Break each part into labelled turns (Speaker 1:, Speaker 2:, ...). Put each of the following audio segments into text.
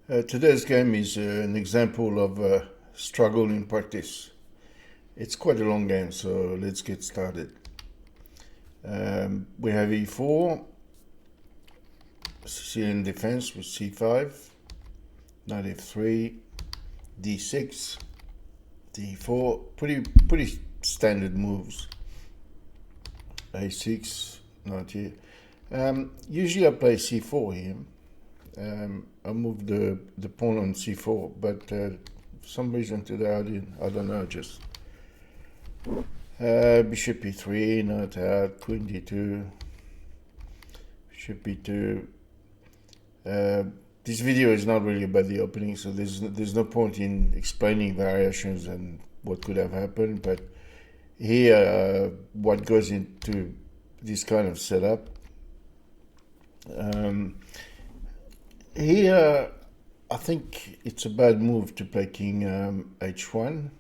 Speaker 1: Today's game is an example of struggle in practice. It's quite a long game, so let's get started. We have e4, Sicilian defense with c5, knight f3, d6, d4, pretty standard moves. a6, not here. Usually I play c4 here. I moved the pawn on c4, but for some reason today I don't know, just bishop e3, knight out, queen d2, bishop e2. This video is not really about the opening, so there's no point in explaining variations and what could have happened, but here what goes into this kind of setup. Here, I think it's a bad move to play king h1,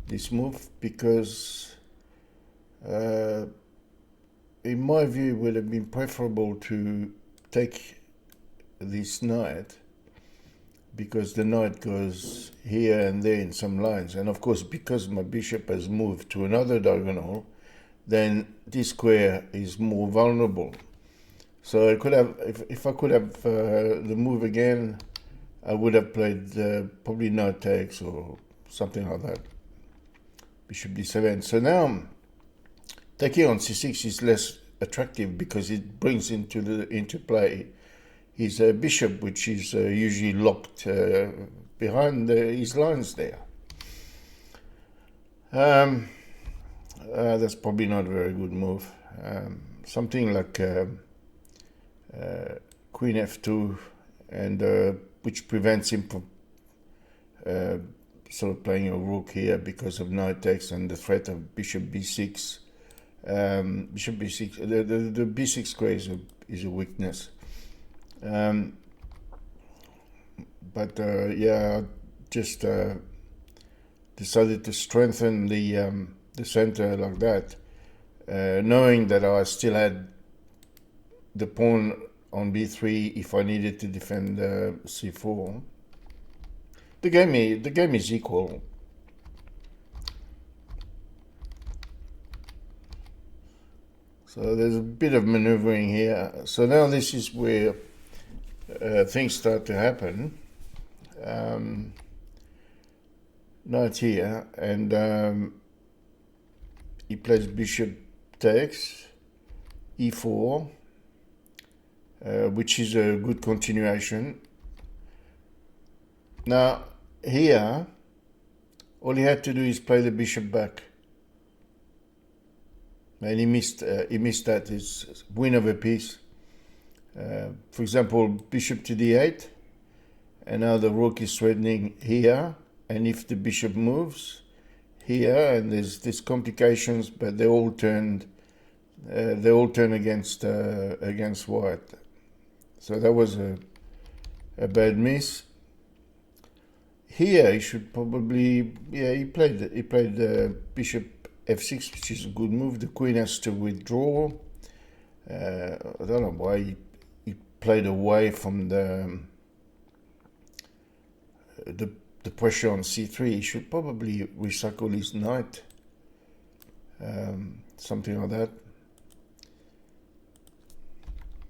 Speaker 1: this move, because in my view it would have been preferable to take this knight, because the knight goes here and there in some lines, and of course because my bishop has moved to another diagonal, then this square is more vulnerable. So I could have, if I could have the move again, I would have played probably knight takes or something like that. Bishop d7. So now taking on c6 is less attractive because it brings into play his bishop, which is usually locked behind his lines there. That's probably not a very good move. Something like queen f2, and which prevents him from sort of playing a rook here because of knight takes and the threat of bishop b6. Bishop b6, the b6 square is a weakness. Yeah, just decided to strengthen the center like that, knowing that I still had the pawn on b3 if I needed to defend c4. The game is equal. So there's a bit of maneuvering here. So now this is where things start to happen. Knight here, and he plays bishop takes, e4, which is a good continuation. Now here, all he had to do is play the bishop back, and he missed that. It's win of a piece. For example, bishop to d8, and now the rook is threatening here, and if the bishop moves here, and there's complications, but they all turn against white. So that was a bad miss. Here he should probably, he played bishop f6, which is a good move. The queen has to withdraw. I don't know why he played away from the pressure on c3. He should probably recycle his knight, something like that.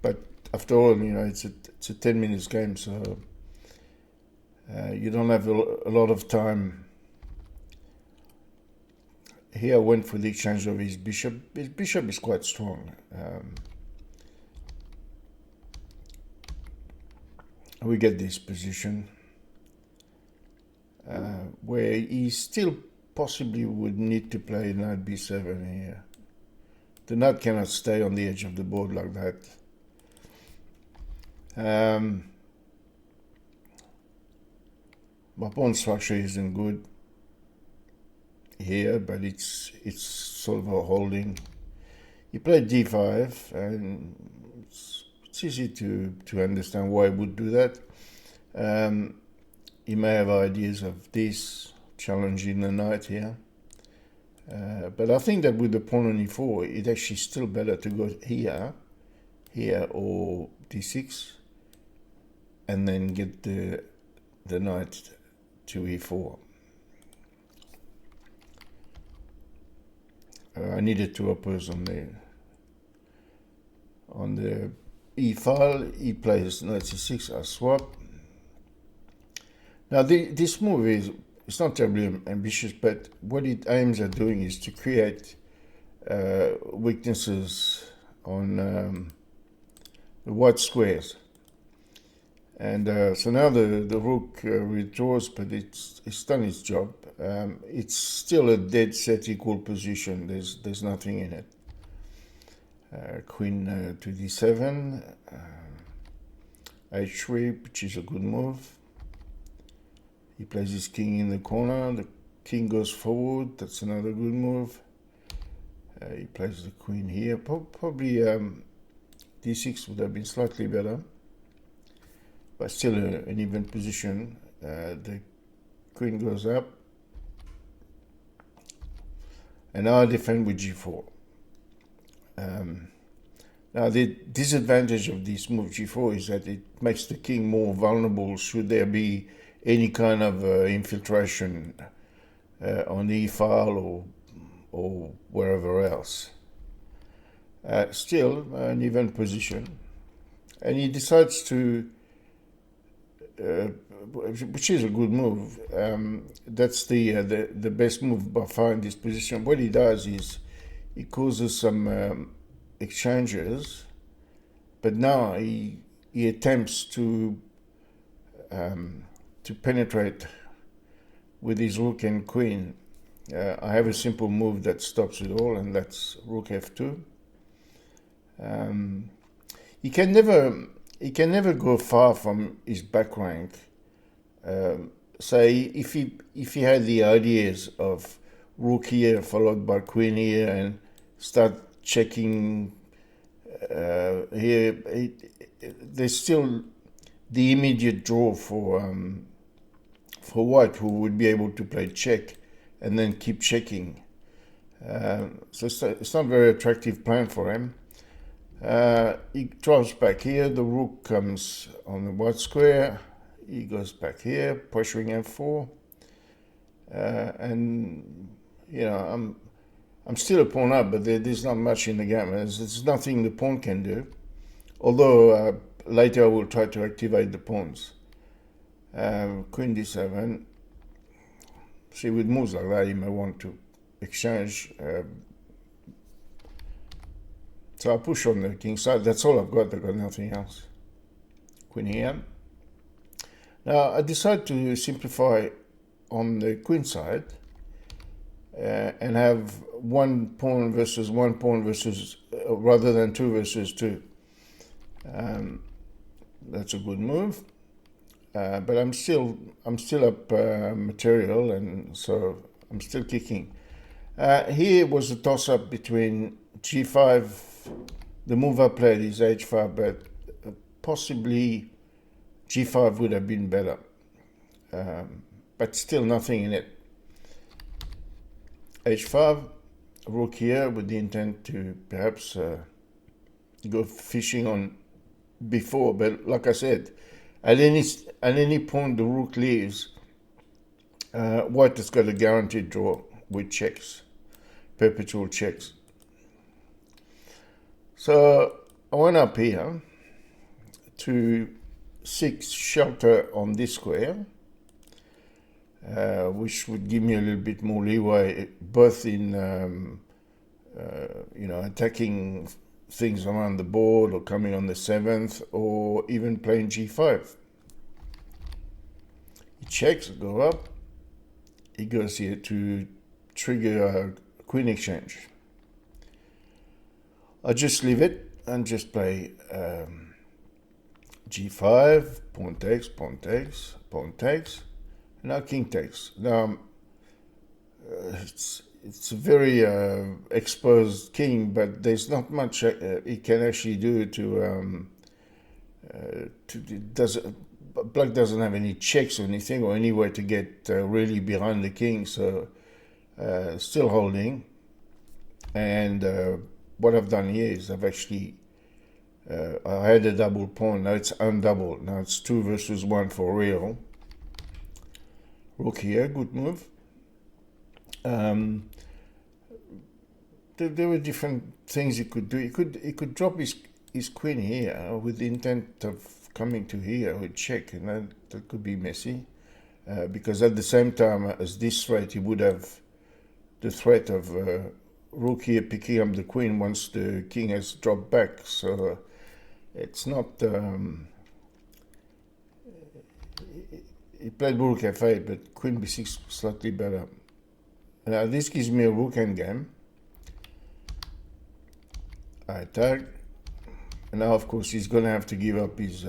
Speaker 1: But after all, it's a 10 minutes game, so you don't have a lot of time. Here I went for the exchange of his bishop. His bishop is quite strong. We get this position where he still possibly would need to play knight b7 here. The knight cannot stay on the edge of the board like that. My pawn structure isn't good here, but it's sort of a holding. He played d5, and it's easy to understand why he would do that. He may have ideas of this, challenging the knight here. But I think that with the pawn on e4, it's actually still better to go here, or d6, and then get the the knight to e4. I needed to oppose on the e file. He plays knight c6. I swap. Now this move it's not terribly ambitious, but what it aims at doing is to create weaknesses on the white squares. And so now the rook withdraws, but it's done its job. It's still a dead set equal position. There's nothing in it. Queen to d7, h3, which is a good move. He plays his king in the corner. The king goes forward. That's another good move. He plays the queen here. Probably d6 would have been slightly better, but still an even position. The queen goes up. And now I defend with g4. Now the disadvantage of this move g4 is that it makes the king more vulnerable should there be any kind of infiltration on the e-file or wherever else. Still an even position. And he decides to, which is a good move. That's the best move by far in this position. What he does is he causes some exchanges, but now he attempts to penetrate with his rook and queen. I have a simple move that stops it all, and that's rook f2. He can never go far from his back rank. Say if he had the ideas of rook here followed by queen here and start checking here, there's still the immediate draw for white, who would be able to play check and then keep checking. So it's not a very attractive plan for him. He drops back here. The rook comes on the white square. He goes back here, pressuring f4. And you know, I'm still a pawn up, but there's not much in the game. There's nothing the pawn can do. Although later I will try to activate the pawns. Queen d7. See, with moves like that, you may want to exchange. So I push on the king side. That's all I've got. I've got nothing else. Queen here. Now I decide to simplify on the queen side and have one pawn versus rather than two versus two. That's a good move. But I'm still up material, and so I'm still kicking. Here was a toss-up between g5. The move I played is h5, but possibly g5 would have been better. But still nothing in it. h5, rook here with the intent to perhaps go fishing on b4. But like I said, at any point the rook leaves, white has got a guaranteed draw with checks, perpetual checks. So I went up here to seek shelter on this square, which would give me a little bit more leeway, both in attacking things around the board or coming on the 7th or even playing g5. He checks, go up. He goes here to trigger a queen exchange. I just leave it and just play g5, pawn takes, pawn takes, pawn takes. Now king takes. Now it's a very exposed king, but there's not much he can actually do black doesn't have any checks or anything or any way to get really behind the king, so still holding. And what I've done here is I've actually I had a double pawn. Now it's undoubled. Now it's 2 versus 1 for real. rook here, good move. There were different things he could do. He could drop his queen here with the intent of coming to here with check, and that could be messy. Because at the same time as this threat, he would have the threat of rook here picking up the queen once the king has dropped back. So it's not... he played rook f8, but queen b6 slightly better. Now this gives me a rook endgame. I attack. And now, of course, he's going to have to give up his...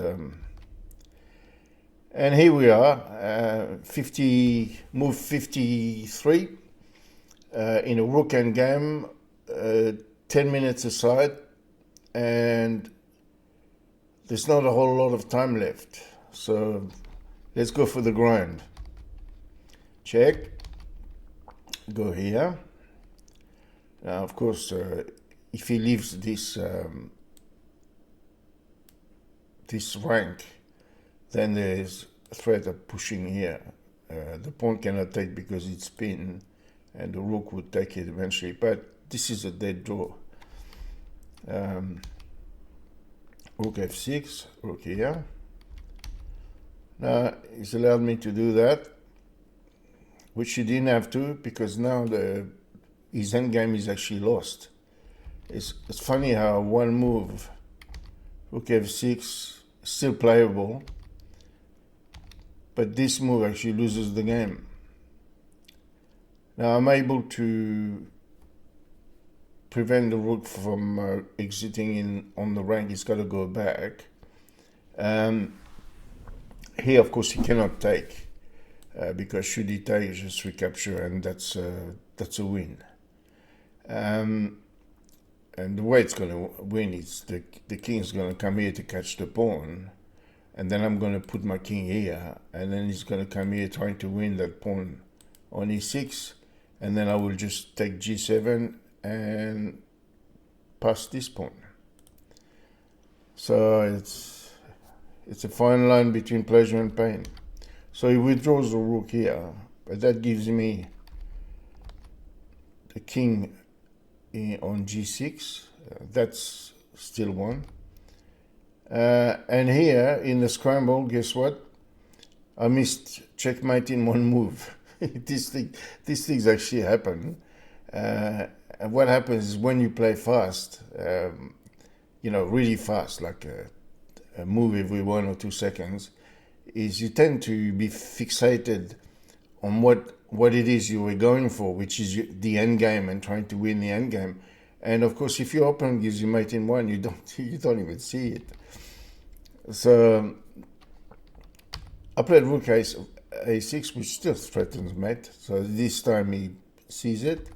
Speaker 1: and here we are, move 53 in a rook endgame, 10 minutes aside, and there's not a whole lot of time left. So let's go for the grind. Check. Go here. Now, of course, if he leaves this this rank, then there's a threat of pushing here. The pawn cannot take because it's pinned, and the rook would take it eventually. But this is a dead draw. Rook f6, rook here. Now he's allowed me to do that, which he didn't have to, because now his endgame is actually lost. It's funny how one move, rook f6, still playable, but this move actually loses the game. Now I'm able to prevent the rook from exiting on the rank. He's got to go back. Here, of course, he cannot take, because should he take, just recapture, and that's a win. And the way it's going to win is the king is going to come here to catch the pawn, and then I'm going to put my king here, and then he's going to come here trying to win that pawn on e6, and then I will just take g7 and pass this pawn. So it's a fine line between pleasure and pain. So he withdraws the rook here, but that gives me the king on g6. That's still one. And here in the scramble, guess what? I missed checkmate in one move. These things actually happen. And what happens is when you play fast, really fast, like a move every 1 or 2 seconds, is you tend to be fixated on what it is you were going for, which is the end game and trying to win the end game. And of course, if your opponent gives you mate in 1, you don't even see it. So I played rook a6, which still threatens mate. So this time he sees it,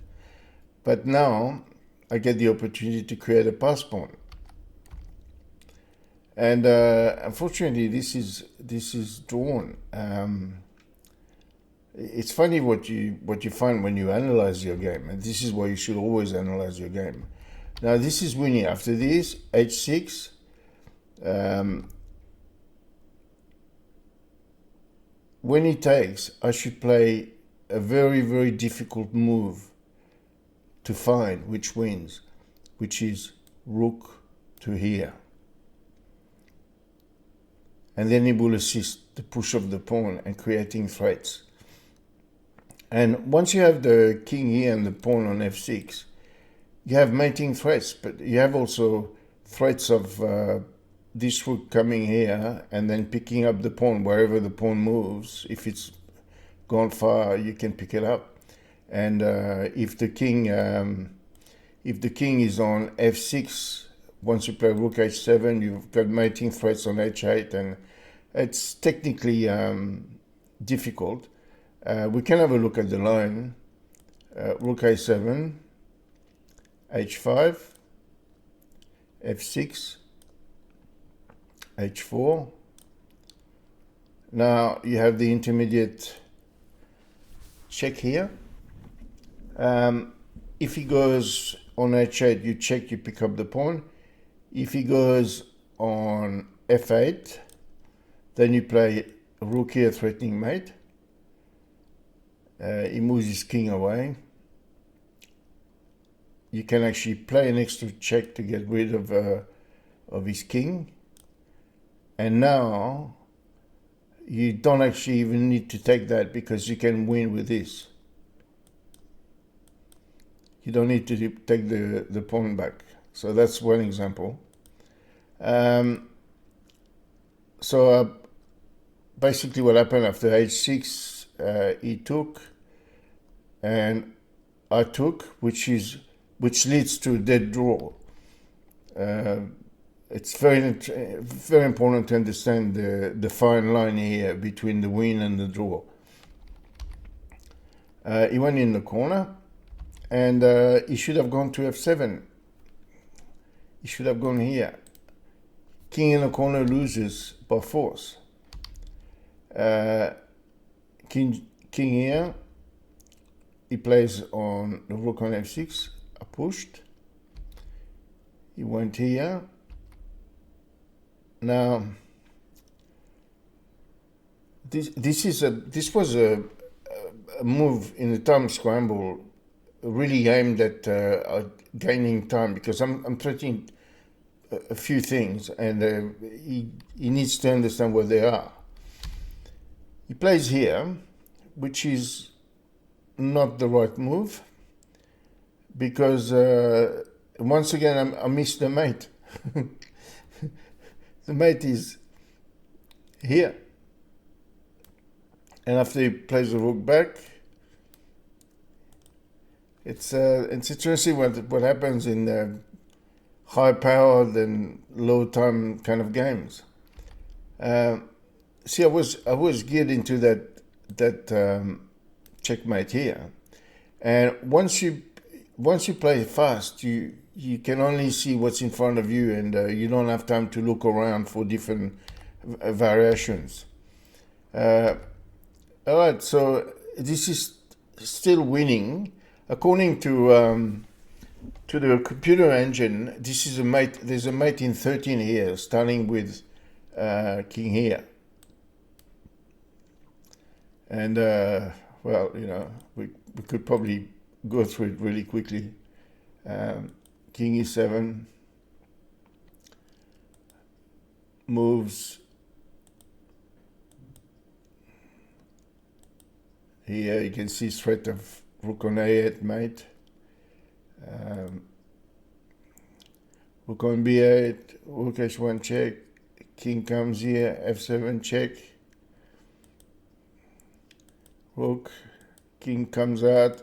Speaker 1: but now I get the opportunity to create a pass pawn. And unfortunately, this is drawn. It's funny what you find when you analyze your game, and this is why you should always analyze your game. Now this is winning. After this, h6. When he takes, I should play a very, very difficult move to find which wins, which is rook to here. And then he will assist the push of the pawn and creating threats. And once you have the king here and the pawn on f6, you have mating threats, but you have also threats of this rook coming here and then picking up the pawn wherever the pawn moves. If it's gone far, you can pick it up. And if the king is on f6, once you play rook h7, you've got mating threats on h8, and it's technically difficult. We can have a look at the line. Rook a7, h5, f6, h4. Now you have the intermediate check here. If he goes on h8, you check, you pick up the pawn. If he goes on f8, then you play rook here threatening mate. He moves his king away. You can actually play an extra check to get rid of his king. And now you don't actually even need to take that because you can win with this. You don't need to take the pawn back. So that's one example. Basically what happened after h6, he took and I took, which leads to a dead draw. It's very important to understand the fine line here between the win and the draw. He went in the corner, and he should have gone to f7. He should have gone here. King in the corner loses by force. King here. He plays on the rook on f6. I pushed. He went here. Now, this was a move in the time scramble, really aimed at gaining time, because I'm threatening a few things, and he needs to understand where they are. He plays here, which is not the right move, because once again I missed the mate. The mate is here, and after he plays the rook back, it's interesting what happens in high powered and low time kind of games. See, I was geared into that checkmate here, and once you play fast, you can only see what's in front of you, and you don't have time to look around for different variations. All right, so this is still winning. According to the computer engine, this is a mate. There's a mate in 13 here, starting with king here. And well, we could probably go through it really quickly. King e7 moves here. You can see threat of rook on a8 mate. Rook on b8, rook h1 check. King comes here, f7 check. Rook, king comes out.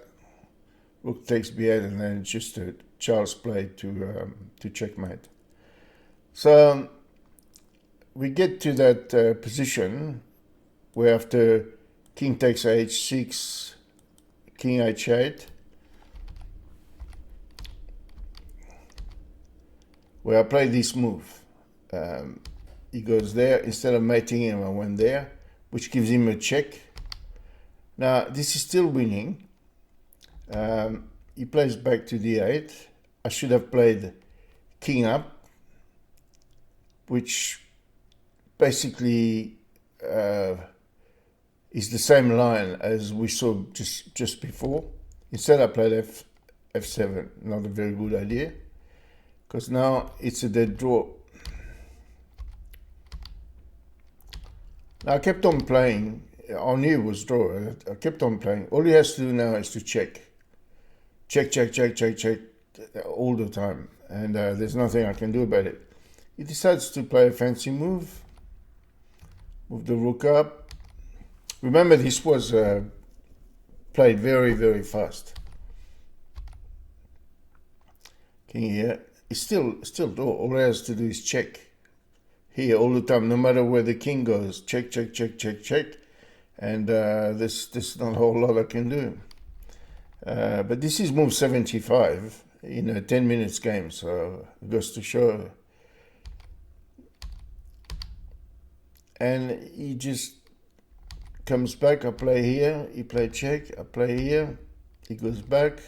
Speaker 1: Rook takes b8, and then it's just a child's play to checkmate. So we get to that position where after king takes h6, king h8, where I play this move. He goes there. Instead of mating him, I went there, which gives him a check. Now this is still winning. He plays back to d8. I should have played king up, which basically is the same line as we saw just before. Instead I played f7. Not a very good idea, because now it's a dead draw. Now I kept on playing. I knew it was draw. I kept on playing. All he has to do now is to check. Check, check, check, check, check, all the time. And there's nothing I can do about it. He decides to play a fancy move. Move the rook up. Remember, this was played very, very fast. King here. It's still draw. All he has to do is check. Here all the time, no matter where the king goes. Check, check, check, check, check. And there's not a whole lot I can do. But this is move 75 in a 10 minutes game, so it goes to show. And he just comes back. I play here, he play check, I play here, he goes back.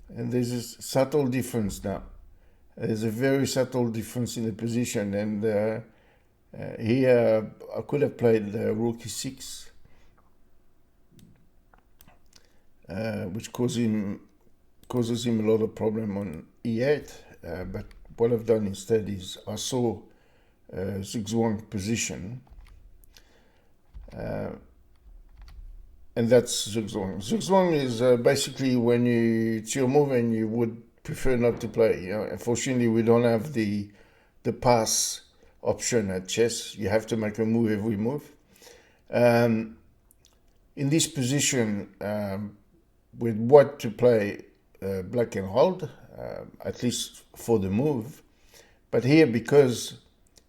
Speaker 1: And there's a subtle difference now. There's a very subtle difference in the position, and here I could have played rook e6. which causes him a lot of problem on e8. But what I've done instead is I saw zugzwang position, and that's zugzwang. Zugzwang is basically when it's your move and you would prefer not to play. Unfortunately, we don't have the pass option at chess. You have to make a move every move. In this position, with what to play, black can hold, at least for the move. But here, because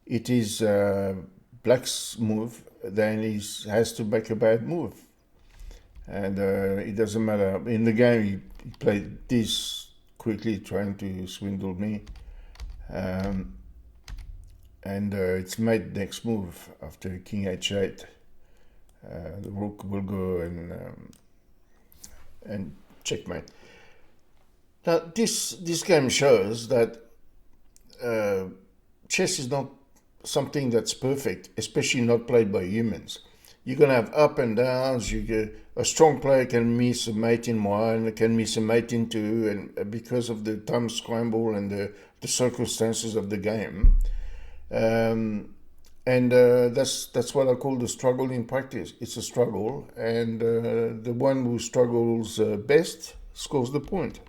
Speaker 1: it is black's move, then he has to make a bad move. And it doesn't matter. In the game, he played this quickly, trying to swindle me. And it's made next move after king h8. The rook will go and checkmate. Now, this game shows that chess is not something that's perfect, especially not played by humans. You're going to have up and downs. A strong player can miss a mate in one, can miss a mate in two, and because of the time scramble and the circumstances of the game. That's what I call the struggle in practice. It's a struggle, and the one who struggles best scores the point.